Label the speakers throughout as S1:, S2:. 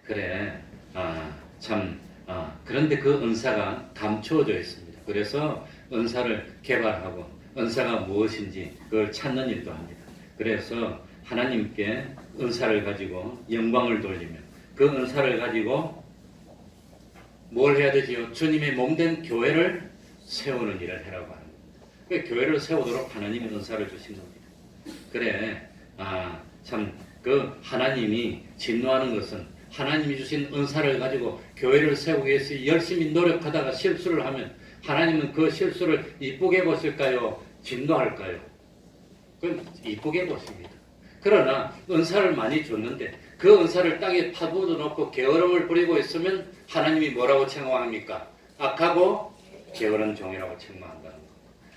S1: 그래. 그런데 그 은사가 감추어져 있습니다. 그래서 은사를 개발하고 은사가 무엇인지 그걸 찾는 일도 합니다. 그래서 하나님께 은사를 가지고 영광을 돌리며 그 은사를 가지고 뭘 해야 되지요? 주님의 몸된 교회를 세우는 일을 해라고 하는 겁니다. 그 교회를 세우도록 하나님이 은사를 주신 겁니다. 그래, 그 하나님이 진노하는 것은 하나님이 주신 은사를 가지고 교회를 세우기 위해서 열심히 노력하다가 실수를 하면 하나님은 그 실수를 이쁘게 보실까요? 진노할까요? 그건 이쁘게 보십니다. 그러나 은사를 많이 줬는데 그 은사를 땅에 파묻어 놓고 게으름을 부리고 있으면 하나님이 뭐라고 책망합니까? 악하고 게으른 종이라고 책망한다는 거.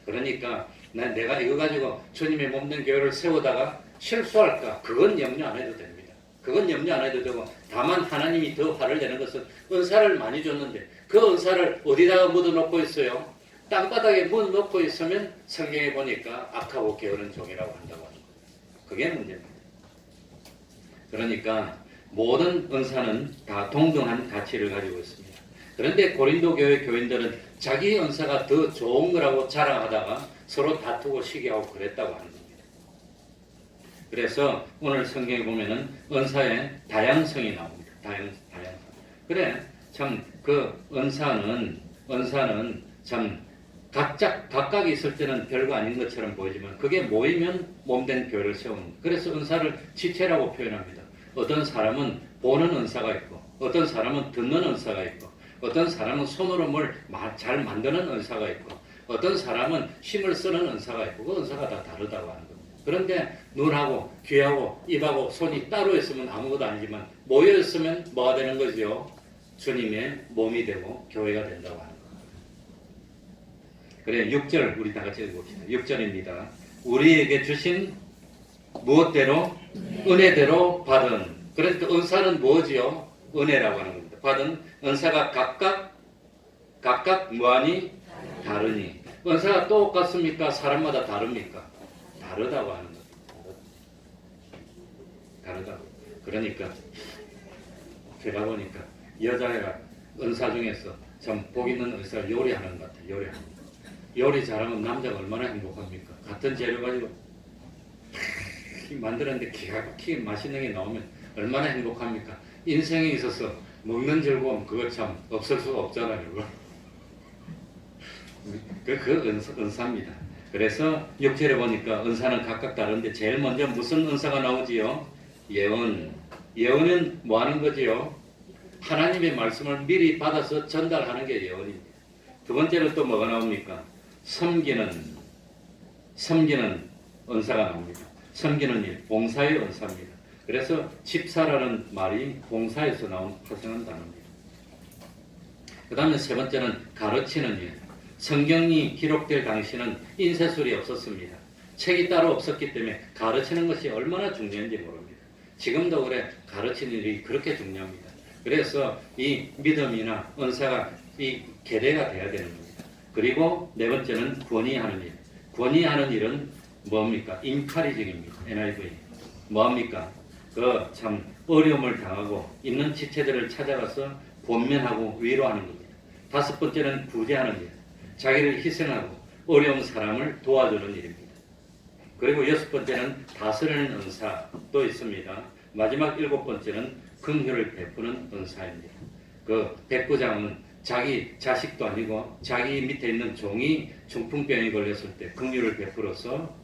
S1: 그러니까 내가 이거 가지고 주님의 몸된 교회를 세우다가 실수할까? 그건 염려 안 해도 됩니다. 그건 염려 안 해도 되고 다만 하나님이 더 화를 내는 것은 은사를 많이 줬는데 그 은사를 어디다가 묻어놓고 있어요? 땅바닥에 묻어놓고 있으면 성경에 보니까 악하고 게으른 종이라고 한다고 하는 거예요. 그게 문제입니다. 그러니까 모든 은사는 다 동등한 가치를 가지고 있습니다. 그런데 고린도 교회 교인들은 자기 은사가 더 좋은 거라고 자랑하다가 서로 다투고 시기하고 그랬다고 하는 겁니다. 그래서 오늘 성경에 보면은 은사의 다양성이 나옵니다. 다양성. 그래, 참 그 은사는 참 각각 있을 때는 별거 아닌 것처럼 보이지만 그게 모이면 몸된 교회를 세웁니다. 그래서 은사를 지체라고 표현합니다. 어떤 사람은 보는 은사가 있고 어떤 사람은 듣는 은사가 있고 어떤 사람은 손으로 뭘 잘 만드는 은사가 있고 어떤 사람은 힘을 쓰는 은사가 있고 그 은사가 다 다르다고 하는 겁니다. 그런데 눈하고 귀하고 입하고 손이 따로 있으면 아무것도 아니지만 모여 있으면 뭐가 되는 거죠? 주님의 몸이 되고 교회가 된다고 하는 겁니다. 그래 6절 우리 다 같이 읽어봅시다. 6절입니다. 우리에게 주신 무엇대로? 은혜대로 받은. 그러니까 은사는 뭐지요? 은혜라고 하는 겁니다. 받은 은사가 각각 무한히 다르니. 은사가 똑같습니까? 사람마다 다릅니까? 다르다고 하는 겁니다. 다르다고. 그러니까 제가 보니까 여자애가 은사 중에서 참 복 있는 은사를 요리하는 것 같아요. 요리 잘하면 남자가 얼마나 행복합니까? 같은 재료 가지고 만들었는데 기가 막히게 맛있는 게 나오면 얼마나 행복합니까? 인생에 있어서 먹는 즐거움 그거 참 없을 수가 없잖아요. 그 은사입니다. 그래서 6절에 보니까 은사는 각각 다른데 제일 먼저 무슨 은사가 나오지요? 예언은 뭐 하는 거지요? 하나님의 말씀을 미리 받아서 전달하는 게 예언입니다. 두 번째로 또 뭐가 나옵니까? 섬기는 은사가 나옵니다. 섬기는 일, 봉사의 은사입니다. 그래서 집사라는 말이 봉사에서 나온 파생한 단어입니다. 그 다음에 세 번째는 가르치는 일. 성경이 기록될 당시는 인쇄술이 없었습니다. 책이 따로 없었기 때문에 가르치는 것이 얼마나 중요한지 모릅니다. 지금도 그래 가르치는 일이 그렇게 중요합니다. 그래서 이 믿음이나 은사가 이 계대가 돼야 되는 겁니다. 그리고 네 번째는 권위하는 일. 권위하는 일은 뭡니까? 인카리징입니다. NIV. 뭐합니까? 참 어려움을 당하고 있는 지체들을 찾아가서 권면하고 위로하는 겁니다. 다섯 번째는 구제하는 일. 자기를 희생하고 어려운 사람을 도와주는 일입니다. 그리고 여섯 번째는 다스리는 은사도 있습니다. 마지막 일곱 번째는 긍휼을 베푸는 은사입니다. 그 백부장은 자기 자식도 아니고 자기 밑에 있는 종이 중풍병에 걸렸을 때 긍휼을 베풀어서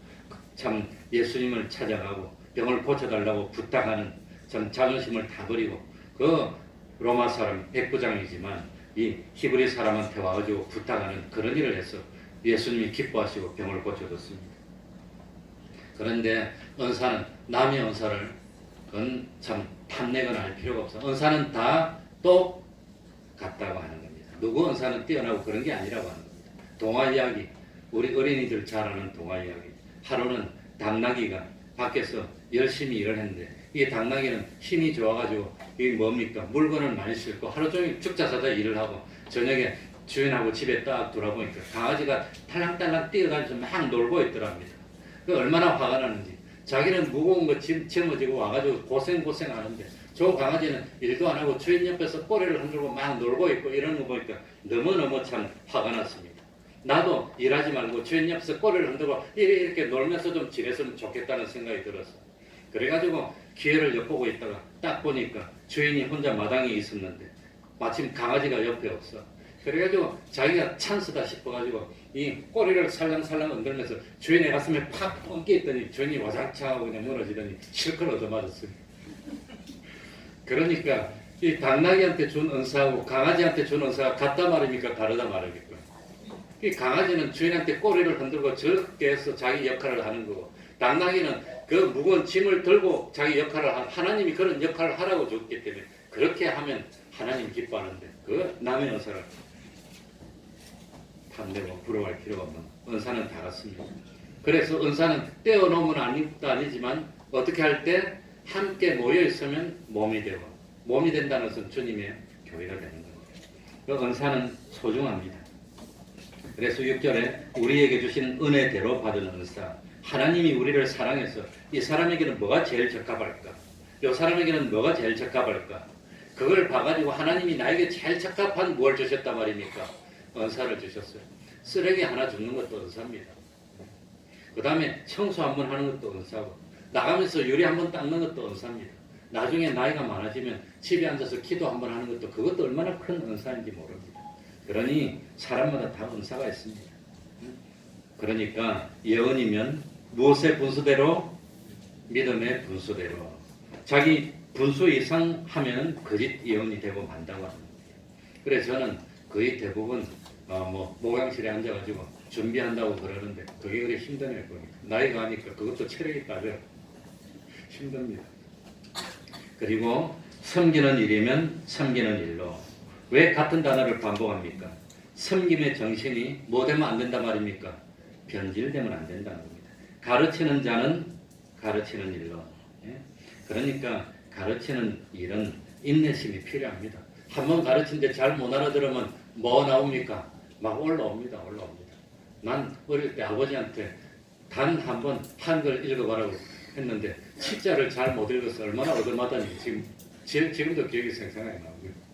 S1: 참 예수님을 찾아가고 병을 고쳐달라고 부탁하는 참 자존심을 다 버리고 그 로마 사람 백부장이지만 이 히브리 사람한테 와가지고 부탁하는 그런 일을 해서 예수님이 기뻐하시고 병을 고쳐줬습니다. 그런데 은사는 남의 은사를 그건 참 탐내거나 할 필요가 없어. 은사는 다 똑같다고 하는 겁니다. 누구 은사는 뛰어나고 그런 게 아니라고 하는 겁니다. 동화 이야기, 우리 어린이들 잘 아는 동화 이야기. 하루는 당나귀가 밖에서 열심히 일을 했는데 이 당나귀는 힘이 좋아가지고 이게 뭡니까? 물건을 많이 싣고 하루 종일 죽자사자 일을 하고 저녁에 주인하고 집에 딱 돌아보니까 강아지가 탈랑탈랑 뛰어다니면서 막 놀고 있더랍니다. 그 얼마나 화가 나는지. 자기는 무거운 거 짊어지고 와가지고 고생하는데 저 강아지는 일도 안 하고 주인 옆에서 꼬리를 흔들고 막 놀고 있고 이런 거 보니까 너무너무 참 화가 났습니다. 나도 일하지 말고 주인 옆에서 꼬리를 흔들고 이렇게 놀면서 좀 지냈으면 좋겠다는 생각이 들었어. 그래가지고 기회를 엿보고 있다가 딱 보니까 주인이 혼자 마당에 있었는데 마침 강아지가 옆에 없어. 그래가지고 자기가 찬스다 싶어가지고 이 꼬리를 살랑살랑 흔들면서 주인의 가슴에 팍 엉켜있더니 주인이 와장창 하고 그냥 무너지더니 실컷 얻어맞았어요. 그러니까 이 당나귀한테 준 은사하고 강아지한테 준 은사가 같다 말입니까? 다르다 말입니까? 이 강아지는 주인한테 꼬리를 흔들고 저렇게 해서 자기 역할을 하는 거고, 당나귀는 그 무거운 짐을 들고 자기 역할을 하나님이 그런 역할을 하라고 줬기 때문에 그렇게 하면 하나님 기뻐하는데 그 남의 은사를 탐내고 부러워할 필요가 없는, 은사는 다 같습니다. 그래서 은사는 떼어놓으면 아니지만 어떻게 할 때 함께 모여 있으면 몸이 되고, 몸이 된다는 것은 주님의 교회가 되는 겁니다. 그 은사는 소중합니다. 그래서 6절에 우리에게 주신 은혜대로 받은 은사, 하나님이 우리를 사랑해서 이 사람에게는 뭐가 제일 적합할까? 이 사람에게는 뭐가 제일 적합할까? 그걸 봐가지고 하나님이 나에게 제일 적합한 뭘 주셨단 말입니까? 은사를 주셨어요. 쓰레기 하나 줍는 것도 은사입니다. 그 다음에 청소 한번 하는 것도 은사고, 나가면서 유리 한번 닦는 것도 은사입니다. 나중에 나이가 많아지면 집에 앉아서 기도 한번 하는 것도, 그것도 얼마나 큰 은사인지 모릅니다. 그러니 사람마다 다 은사가 있습니다. 그러니까 예언이면 무엇의 분수대로? 믿음의 분수대로. 자기 분수 이상 하면 거짓 예언이 되고 만다고 하는 겁니다. 그래서 저는 거의 대부분 모강실에 앉아가지고 준비한다고 그러는데 그게 그리 힘드네요. 보니까 나이가 하니까 그것도 체력이 빠져 힘듭니다. 그리고 섬기는 일이면 섬기는 일로. 왜 같은 단어를 반복합니까? 섬김의 정신이 뭐 되면 안 된단 말입니까? 변질되면 안 된다는 겁니다. 가르치는 자는 가르치는 일로. 그러니까 가르치는 일은 인내심이 필요합니다. 한번 가르치는데 잘 못 알아들으면 뭐 나옵니까? 막 올라옵니다. 난 어릴 때 아버지한테 단 한 번 한글 읽어봐라고 했는데 시자를 잘 못 읽어서 얼마나 얻어맞았는지 지금도 기억이 생생하게 나오고요.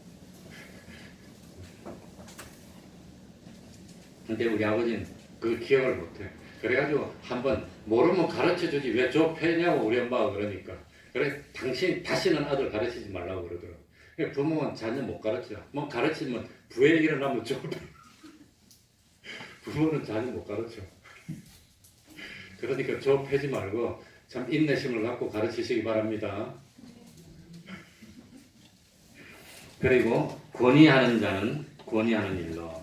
S1: 근데 우리 아버지는 그 기억을 못해요. 그래가지고 한번 모르면 가르쳐주지 왜 저 패냐고 우리 엄마가 그러니까, 그래 당신 다시는 아들 가르치지 말라고 그러더라고요. 부모는 자녀 못 가르쳐. 뭐 가르치면 부에 일어나면 좀 부모는 자녀 못 가르쳐. 그러니까 저 패지 말고 참 인내심을 갖고 가르치시기 바랍니다. 그리고 권위하는 자는 권위하는 일로.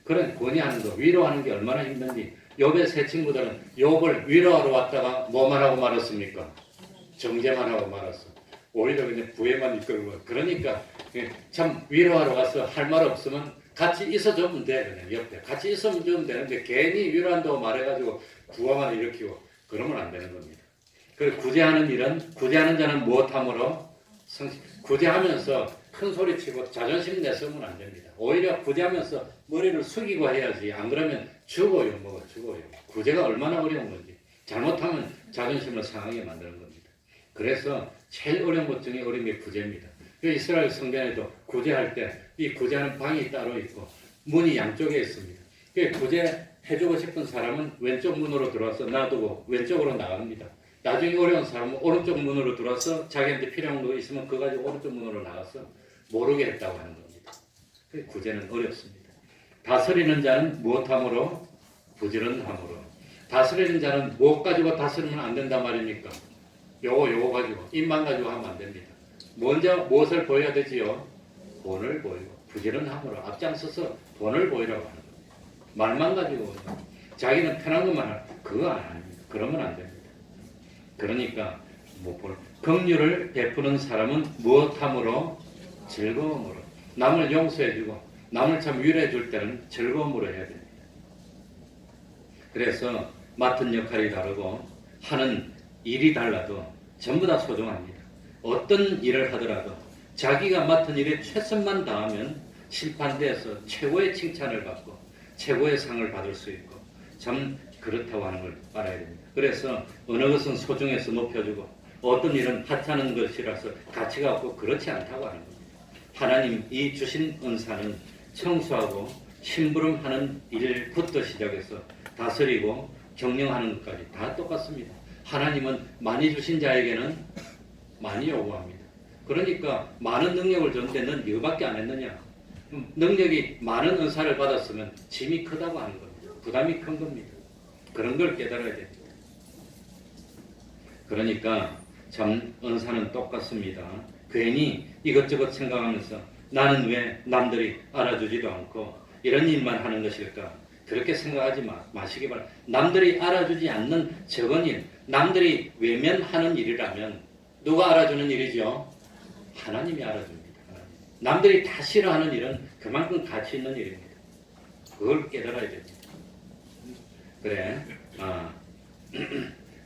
S1: 그런 권위하는 거, 위로하는 게 얼마나 힘든지. 욥의 세 친구들은 욥을 위로하러 왔다가 뭐만 하고 말았습니까? 정죄만 하고 말았어. 오히려 그냥 부에만 이끌고. 그러니까 참 위로하러 가서 할 말 없으면 같이 있어주면 돼. 그냥 옆에 같이 있어주면 되는데 괜히 위로한다고 말해가지고 구화만 일으키고 그러면 안 되는 겁니다. 그리고 구제하는 일은, 구제하는 자는 무엇함으로? 구제하면서 큰 소리치고 자존심 내세우면 안 됩니다. 오히려 구제하면서 머리를 숙이고 해야지. 안 그러면 죽어요. 죽어요. 구제가 얼마나 어려운 건지. 잘못하면 자존심을 상하게 만드는 겁니다. 그래서 제일 어려운 것 중에 어려운 게 구제입니다. 이스라엘 성전에도 구제할 때 이 구제하는 방이 따로 있고 문이 양쪽에 있습니다. 구제해주고 싶은 사람은 왼쪽 문으로 들어와서 놔두고 왼쪽으로 나갑니다. 나중에 어려운 사람은 오른쪽 문으로 들어와서 자기한테 필요한 거 있으면 그거 가지고 오른쪽 문으로 나가서 모르게 했다고 하는 겁니다. 구제는 어렵습니다. 다스리는 자는 무엇함으로? 부지런함으로. 다스리는 자는 무엇 가지고 다스리면 안 된단 말입니까? 요거 가지고, 입만 가지고 하면 안 됩니다. 먼저 무엇을 보여야 되지요? 본을 보이고, 부지런함으로 앞장서서 본을 보이라고 하는 겁니다. 말만 가지고 자기는 편한 것만 하는, 그거 아닙니다. 그러면 안 됩니다. 그러니까 긍휼을 베푸는 사람은 무엇함으로? 즐거움으로. 남을 용서해주고 남을 참 위로해 줄 때는 즐거움으로 해야 됩니다. 그래서 맡은 역할이 다르고 하는 일이 달라도 전부 다 소중합니다. 어떤 일을 하더라도 자기가 맡은 일에 최선만 다하면 심판대에서 최고의 칭찬을 받고 최고의 상을 받을 수 있고 참 그렇다고 하는 걸 알아야 됩니다. 그래서 어느 것은 소중해서 높여주고 어떤 일은 하찮은 것이라서 가치가 없고 그렇지 않다고 하는 겁니다. 하나님 이 주신 은사는 청소하고 심부름하는 일부터 시작해서 다스리고 경영하는 것까지 다 똑같습니다. 하나님은 많이 주신 자에게는 많이 요구합니다. 그러니까 많은 능력을 줬는데 넌 이거밖에 안 했느냐? 능력이 많은 은사를 받았으면 짐이 크다고 하는 겁니다. 부담이 큰 겁니다. 그런 걸 깨달아야 됩니다. 그러니까 참 은사는 똑같습니다. 괜히 이것저것 생각하면서 나는 왜 남들이 알아주지도 않고 이런 일만 하는 것일까? 그렇게 생각하지 마시기 바랍니다. 남들이 알아주지 않는 적은 일, 남들이 외면하는 일이라면 누가 알아주는 일이죠? 하나님이 알아줍니다. 하나님. 남들이 다 싫어하는 일은 그만큼 가치 있는 일입니다. 그걸 깨달아야 됩니다. 그래,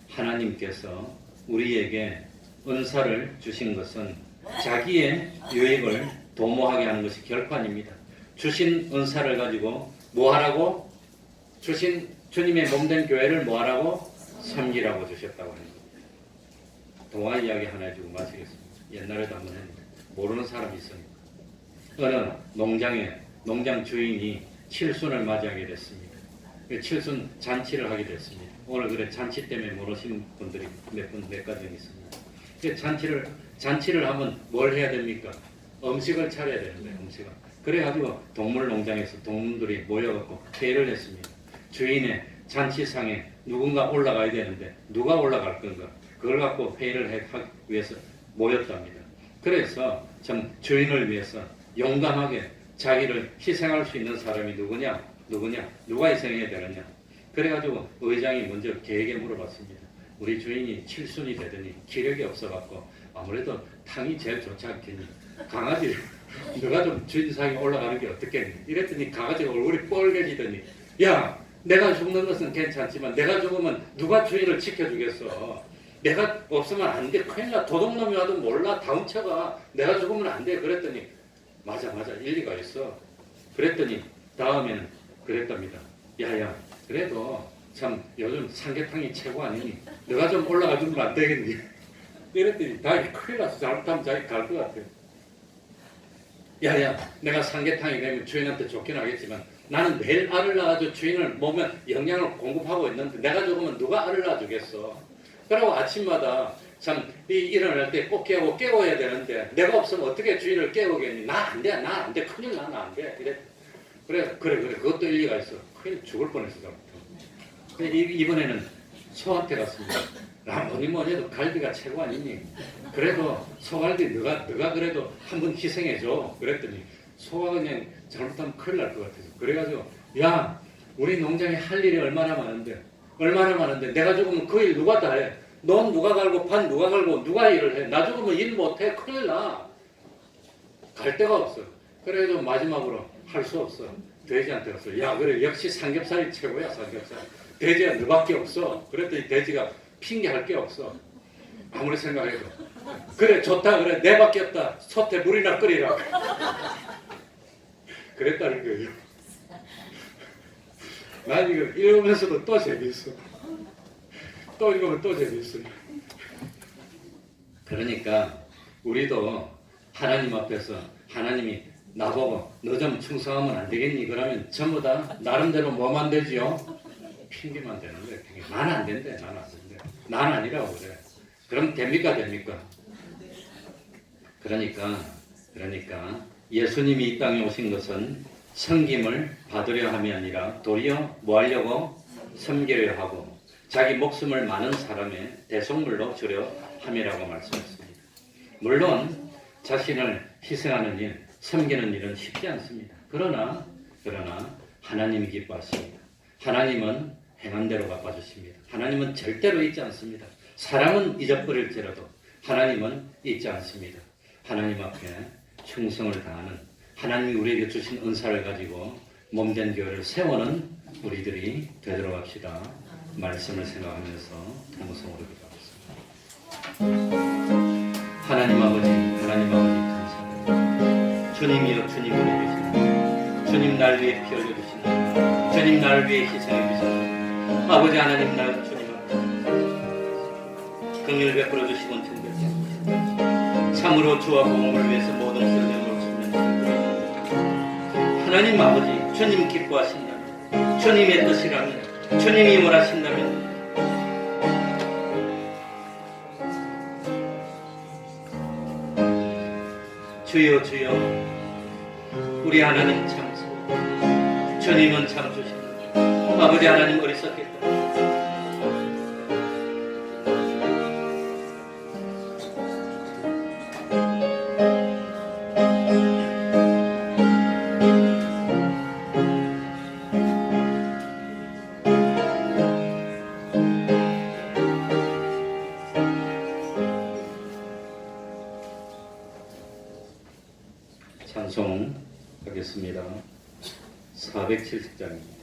S1: 하나님께서 우리에게 은사를 주신 것은 자기의 유익을 도모하게 하는 것이 결코 아닙니다. 주신 은사를 가지고 뭐 하라고? 주신 주님의 몸된 교회를 뭐 하라고? 섬기라고 주셨다고 하는 겁니다. 동화 이야기 하나 해주고 마치겠습니다. 옛날에도 한번 했는데 모르는 사람이 있으니까. 어느 농장에 농장 주인이 칠순을 맞이하게 됐습니다. 칠순 잔치를 하게 됐습니다. 오늘 그래 잔치 때문에 못 오신 분들이 몇 가지 있습니다. 잔치를 하면 뭘 해야 됩니까? 음식을 차려야 되는데 음식을. 그래가지고 동물 농장에서 동물들이 모여갖고 회의를 했습니다. 주인의 잔치상에 누군가 올라가야 되는데 누가 올라갈 건가? 그걸 갖고 회의를 하기 위해서 모였답니다. 그래서 참 주인을 위해서 용감하게 자기를 희생할 수 있는 사람이 누구냐? 누가 희생해야 되느냐? 그래가지고 의장이 먼저 개에게 물어봤습니다. 우리 주인이 칠순이 되더니 기력이 없어갖고 아무래도 탕이 제일 좋지 않겠니? 강아지 너가 좀 주인상에 올라가는 게 어떻겠니? 이랬더니 강아지가 얼굴이 뻘개지더니 야 내가 죽는 것은 괜찮지만 내가 죽으면 누가 주인을 지켜주겠어? 내가 없으면 안 돼. 큰일 나. 도둑놈이 와도 몰라. 다음 차가 내가 죽으면 안 돼. 그랬더니 맞아 일리가 있어. 그랬더니 다음에는 그랬답니다. 야야 그래도 참 요즘 삼계탕이 최고 아니니 너가 좀 올라가 주면 안 되겠니? 이랬더니 자기 큰일 나서 잘못하면 자기 갈 것 같아요. 야야 내가 삼계탕이 되면 주인한테 좋긴 하겠지만 나는 매일 알을 낳아줘 주인을 몸에 영양을 공급하고 있는데 내가 죽으면 누가 알을 낳아주겠어? 그러고 아침마다 참 일어날 때 꼭 깨워야 되는데 내가 없으면 어떻게 주인을 깨우겠니? 나 안 돼. 큰일 나 안 돼. 그래 그것도 일리가 있어. 큰일 죽을 뻔했어. 근데 이번에는 소한테 갔습니다. 뭐니 해도 갈비가 최고 아니니? 그래도 소갈비 너가 그래도 한번 희생해줘. 그랬더니 소가 그냥 잘못하면 큰일 날 것 같아서. 그래가지고 야 우리 농장에 할 일이 얼마나 많은데 내가 죽으면 그 일 누가 다 해? 넌 누가 갈고 반 누가 갈고 누가 일을 해? 나 죽으면 일 못해. 큰일 나. 갈 데가 없어. 그래도 마지막으로 할 수 없어. 돼지한테 갔어. 야 그래 역시 삼겹살이 최고야. 삼겹살. 돼지야 너밖에 없어. 그랬더니 돼지가 핑계할 게 없어. 아무리 생각해도 그래 좋다. 그래 내밖에 없다. 솥에 물이나 끓이라. 그랬다는 거예요. 난 이거 읽으면서도 또 재미있어. 또 읽으면 또 재미있어요. 그러니까 우리도 하나님 앞에서 하나님이 나보고 너 좀 충성하면 안 되겠니? 그러면 전부 다 나름대로 뭐만 되지요? 핑계만 되는 거예요. 핑계. 나는 안 된대. 난 아니라고 그래. 그럼 됩니까? 그러니까 예수님이 이 땅에 오신 것은 섬김을 받으려 함이 아니라 도리어 뭐 하려고? 섬기려 하고 자기 목숨을 많은 사람의 대속물로 주려 함이라고 말씀했습니다. 물론 자신을 희생하는 일, 섬기는 일은 쉽지 않습니다. 그러나 하나님이 기뻐하십니다. 하나님은 행한 대로 갚아주십니다. 하나님은 절대로 잊지 않습니다. 사람은 잊어버릴지라도 하나님은 잊지 않습니다. 하나님 앞에 충성을 다하는 하나님이 우리에게 주신 은사를 가지고 몸된 교회를 세우는 우리들이 되도록 합시다. 말씀을 생각하면서 통성으로 기도하겠습니다. 하나님 아버지 감사합니다. 주님이여 주님 우리 계시는 주님 날 위해 피 흘려 주시는 주님 날 위해 희생해 주시는 아버지 하나님 날 주님 앞에 긍휼을 베풀어 주시면 정결케 하옵소서. 참으로 주와 복음을 위해서 모든 생명을 찾는 하나님 아버지, 주님 기뻐하신다면, 주님의 뜻이라면, 주님이 원하신다면 주여 주여, 우리 하나님 참 좋으시다. 주님은 참 좋으시다. 아버지 하나님 어리석겠다. 찬송하겠습니다. 470장입니다.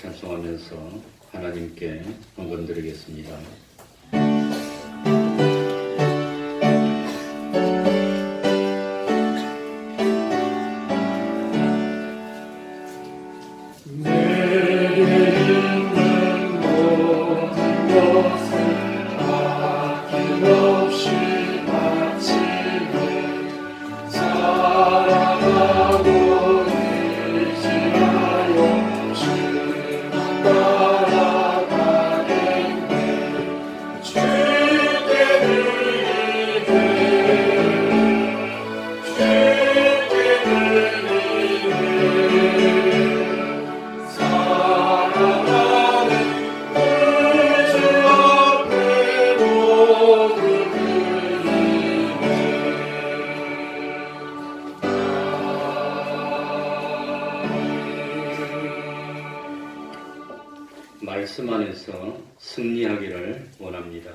S1: 찬송하면서 하나님께 헌금드리겠습니다. 말씀 안에서 승리하기를 원합니다.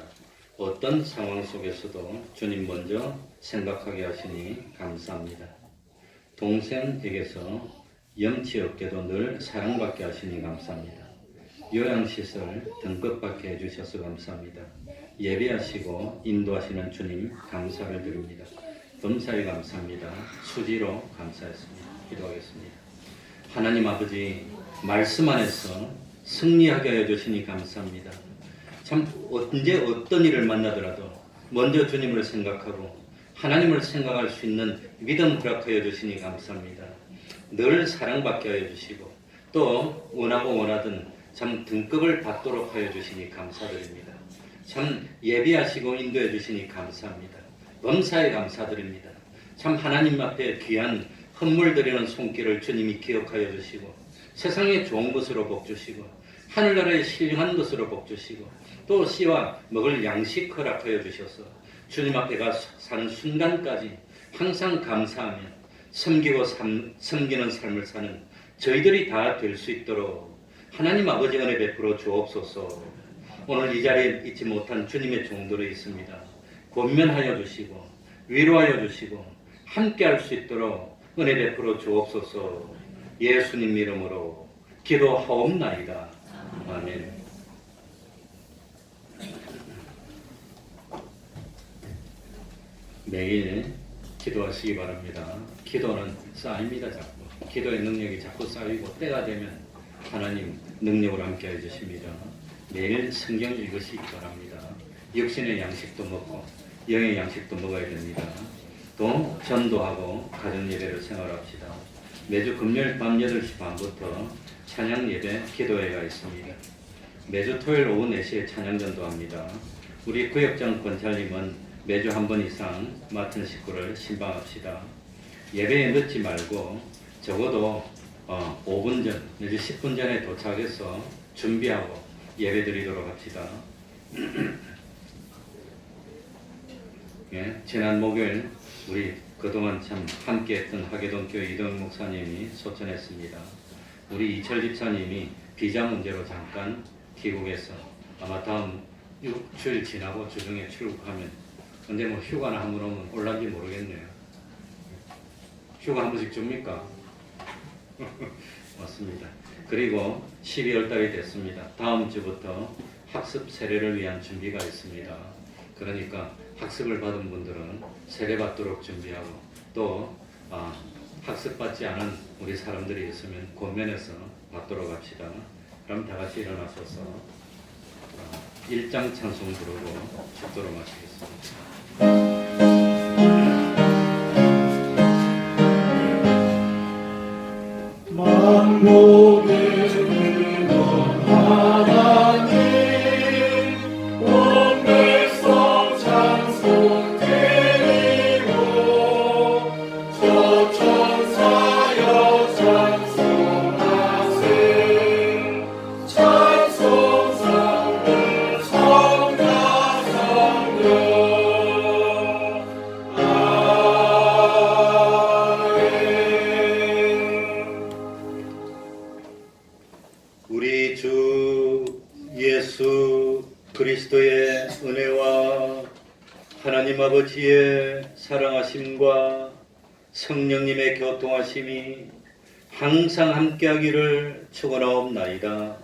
S1: 어떤 상황 속에서도 주님 먼저 생각하게 하시니 감사합니다. 동생에게서 염치 없게도 늘 사랑받게 하시니 감사합니다. 요양시설 등급받게 해주셔서 감사합니다. 예배하시고 인도하시는 주님 감사를 드립니다. 범사에 감사합니다. 수지로 감사했습니다. 기도하겠습니다. 하나님 아버지, 말씀 안에서 승리하게 하여 주시니 감사합니다. 참 언제 어떤 일을 만나더라도 먼저 주님을 생각하고 하나님을 생각할 수 있는 믿음 허락하여 주시니 감사합니다. 늘 사랑받게 하여 주시고 또 원하고 원하든 참 등급을 받도록 하여 주시니 감사드립니다. 참 예비하시고 인도해 주시니 감사합니다. 범사에 감사드립니다. 참 하나님 앞에 귀한 헌물 드리는 손길을 주님이 기억하여 주시고 세상에 좋은 것으로 복 주시고 하늘나라에 신령한 것으로 복 주시고 또 씨와 먹을 양식 허락하여 주셔서 주님 앞에 사는 순간까지 항상 감사하며 섬기고 섬기는 삶을 사는 저희들이 다 될 수 있도록 하나님 아버지 은혜 베풀어 주옵소서. 오늘 이 자리에 있지 못한 주님의 종들이 있습니다. 권면하여 주시고 위로하여 주시고 함께 할 수 있도록 은혜 베풀어 주옵소서. 예수님 이름으로 기도하옵나이다. 아멘. 매일 기도하시기 바랍니다. 기도는 쌓입니다. 자꾸 기도의 능력이 자꾸 쌓이고 때가 되면 하나님 능력을 함께 해주십니다. 매일 성경 읽으시기 바랍니다. 육신의 양식도 먹고 영의 양식도 먹어야 됩니다. 또 전도하고 가정예배를 생활합시다. 매주 금요일 밤 8시 반부터 찬양예배 기도회가 있습니다. 매주 토요일 오후 4시에 찬양전도 합니다. 우리 구역장 권찰님은 매주 한 번 이상 맡은 식구를 신방합시다. 예배에 늦지 말고 적어도 5분 전 내지 10분 전에 도착해서 준비하고 예배 드리도록 합시다. 예, 지난 목요일 우리 그동안 참 함께했던 하계동교회 이동 목사님이 소천했습니다. 우리 이철 집사님이 비자 문제로 잠깐 귀국해서 아마 다음 6주일 지나고 주중에 출국하면 근데 뭐 휴가나 한 번 오면 올란지 모르겠네요. 휴가 한 번씩 줍니까? 맞습니다. 그리고 12월 달이 됐습니다. 다음 주부터 학습 세례를 위한 준비가 있습니다. 그러니까 학습을 받은 분들은 세례 받도록 준비하고 또 학습받지 않은 우리 사람들이 있으면 권면해서 받도록 합시다. 그럼 다 같이 일어나셔서 1장 찬송 부르고 축도로 마치겠습니다.
S2: 만국의 근원 하나님 온 백성 찬송 드리고 저 천사여 찬송하세 찬송성을 성가성녀
S1: 우리 주 예수 그리스도의 은혜와 하나님 아버지의 사랑하심과 성령님의 교통하심이 항상 함께하기를 축원하옵나이다.